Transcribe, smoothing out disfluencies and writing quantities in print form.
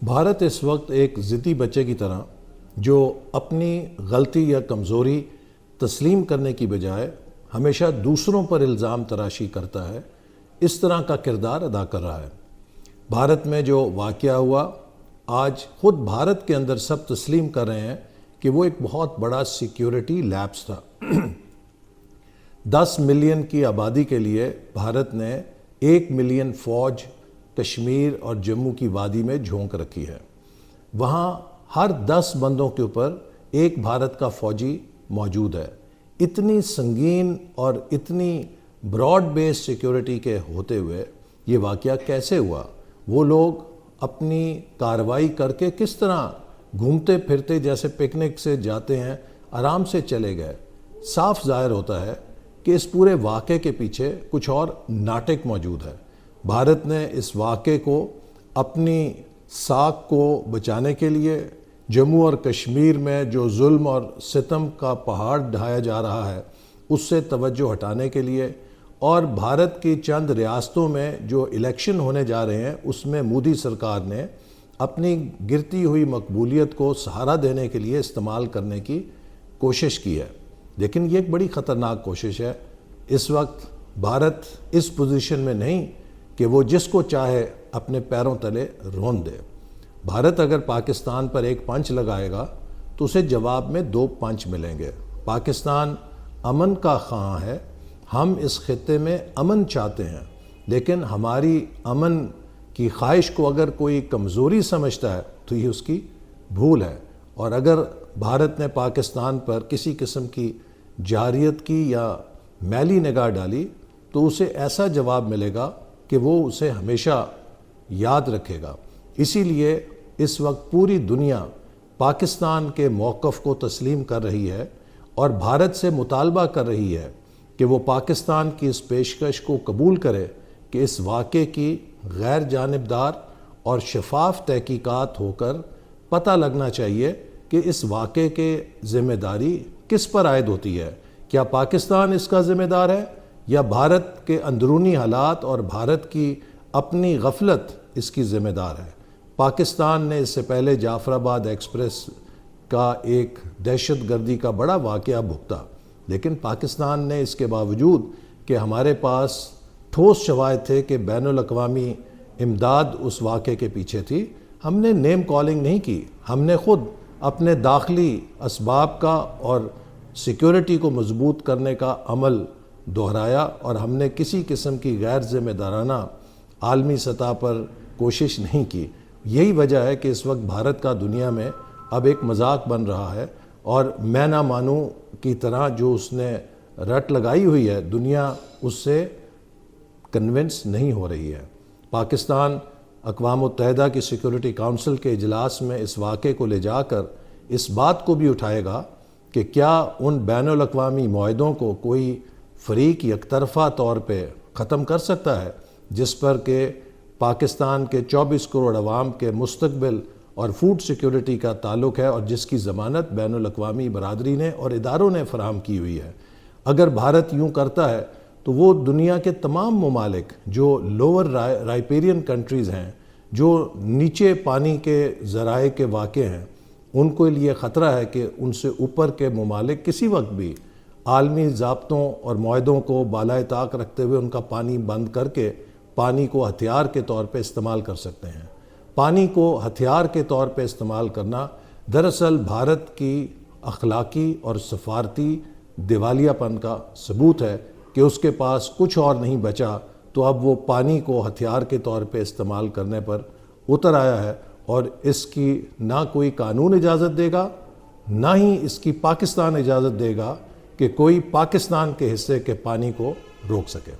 بھارت اس وقت ایک ضدی بچے کی طرح جو اپنی غلطی یا کمزوری تسلیم کرنے کی بجائے ہمیشہ دوسروں پر الزام تراشی کرتا ہے، اس طرح کا کردار ادا کر رہا ہے۔ بھارت میں جو واقعہ ہوا، آج خود بھارت کے اندر سب تسلیم کر رہے ہیں کہ وہ ایک بہت بڑا سیکیورٹی لیپس تھا۔ 10 ملین کی آبادی کے لیے بھارت نے 1 ملین فوج کشمیر اور جموں کی وادی میں جھونک رکھی ہے۔ وہاں ہر 10 بندوں کے اوپر ایک بھارت کا فوجی موجود ہے۔ اتنی سنگین اور اتنی براڈ بیس سیکیورٹی کے ہوتے ہوئے یہ واقعہ کیسے ہوا؟ وہ لوگ اپنی کارروائی کر کے کس طرح گھومتے پھرتے جیسے پکنک سے جاتے ہیں آرام سے چلے گئے؟ صاف ظاہر ہوتا ہے کہ اس پورے واقعے کے پیچھے کچھ اور ناٹک موجود ہے۔ بھارت نے اس واقعے کو اپنی ساکھ کو بچانے کے لیے، جموں اور کشمیر میں جو ظلم اور ستم کا پہاڑ ڈھایا جا رہا ہے اس سے توجہ ہٹانے کے لیے، اور بھارت کی چند ریاستوں میں جو الیکشن ہونے جا رہے ہیں اس میں مودی سرکار نے اپنی گرتی ہوئی مقبولیت کو سہارا دینے کے لیے استعمال کرنے کی کوشش کی ہے۔ لیکن یہ ایک بڑی خطرناک کوشش ہے۔ اس وقت بھارت اس پوزیشن میں نہیں کہ وہ جس کو چاہے اپنے پیروں تلے رون دے۔ بھارت اگر پاکستان پر ایک پنچ لگائے گا تو اسے جواب میں 2 پنچ ملیں گے۔ پاکستان امن کا خواہاں ہے، ہم اس خطے میں امن چاہتے ہیں، لیکن ہماری امن کی خواہش کو اگر کوئی کمزوری سمجھتا ہے تو یہ اس کی بھول ہے۔ اور اگر بھارت نے پاکستان پر کسی قسم کی جارحیت کی یا میلی نگاہ ڈالی تو اسے ایسا جواب ملے گا کہ وہ اسے ہمیشہ یاد رکھے گا۔ اسی لیے اس وقت پوری دنیا پاکستان کے موقف کو تسلیم کر رہی ہے اور بھارت سے مطالبہ کر رہی ہے کہ وہ پاکستان کی اس پیشکش کو قبول کرے کہ اس واقعے کی غیر جانبدار اور شفاف تحقیقات ہو کر پتہ لگنا چاہیے کہ اس واقعے کے ذمہ داری کس پر عائد ہوتی ہے۔ کیا پاکستان اس کا ذمہ دار ہے یا بھارت کے اندرونی حالات اور بھارت کی اپنی غفلت اس کی ذمہ دار ہے؟ پاکستان نے اس سے پہلے جعفر آباد ایکسپریس کا ایک دہشت گردی کا بڑا واقعہ بھگتا، لیکن پاکستان نے اس کے باوجود کہ ہمارے پاس ٹھوس شواہد تھے کہ بین الاقوامی امداد اس واقعے کے پیچھے تھی، ہم نے نیم کالنگ نہیں کی۔ ہم نے خود اپنے داخلی اسباب کا اور سیکیورٹی کو مضبوط کرنے کا عمل دہرایا، اور ہم نے کسی قسم کی غیر ذمہ دارانہ عالمی سطح پر کوشش نہیں کی۔ یہی وجہ ہے کہ اس وقت بھارت کا دنیا میں اب ایک مذاق بن رہا ہے، اور میں نہ مانوں کی طرح جو اس نے رٹ لگائی ہوئی ہے، دنیا اس سے کنونس نہیں ہو رہی ہے۔ پاکستان اقوام متحدہ کی سیکیورٹی کونسل کے اجلاس میں اس واقعے کو لے جا کر اس بات کو بھی اٹھائے گا کہ کیا ان بین الاقوامی معاہدوں کو کوئی فریق یک طرفہ طور پہ ختم کر سکتا ہے جس پر کہ پاکستان کے 24 کروڑ عوام کے مستقبل اور فوڈ سیکیورٹی کا تعلق ہے، اور جس کی ضمانت بین الاقوامی برادری نے اور اداروں نے فراہم کی ہوئی ہے۔ اگر بھارت یوں کرتا ہے تو وہ دنیا کے تمام ممالک جو لوور رائپیرین کنٹریز ہیں، جو نیچے پانی کے ذرائع کے واقع ہیں، ان کے لیے خطرہ ہے کہ ان سے اوپر کے ممالک کسی وقت بھی عالمی ضابطوں اور معاہدوں کو بالائے طاق رکھتے ہوئے ان کا پانی بند کر کے پانی کو ہتھیار کے طور پہ استعمال کر سکتے ہیں۔ پانی کو ہتھیار کے طور پہ استعمال کرنا دراصل بھارت کی اخلاقی اور سفارتی دیوالیہ پن کا ثبوت ہے کہ اس کے پاس کچھ اور نہیں بچا، تو اب وہ پانی کو ہتھیار کے طور پہ استعمال کرنے پر اتر آیا ہے، اور اس کی نہ کوئی قانون اجازت دے گا، نہ ہی اس کی پاکستان اجازت دے گا کہ کوئی پاکستان کے حصے کے پانی کو روک سکے۔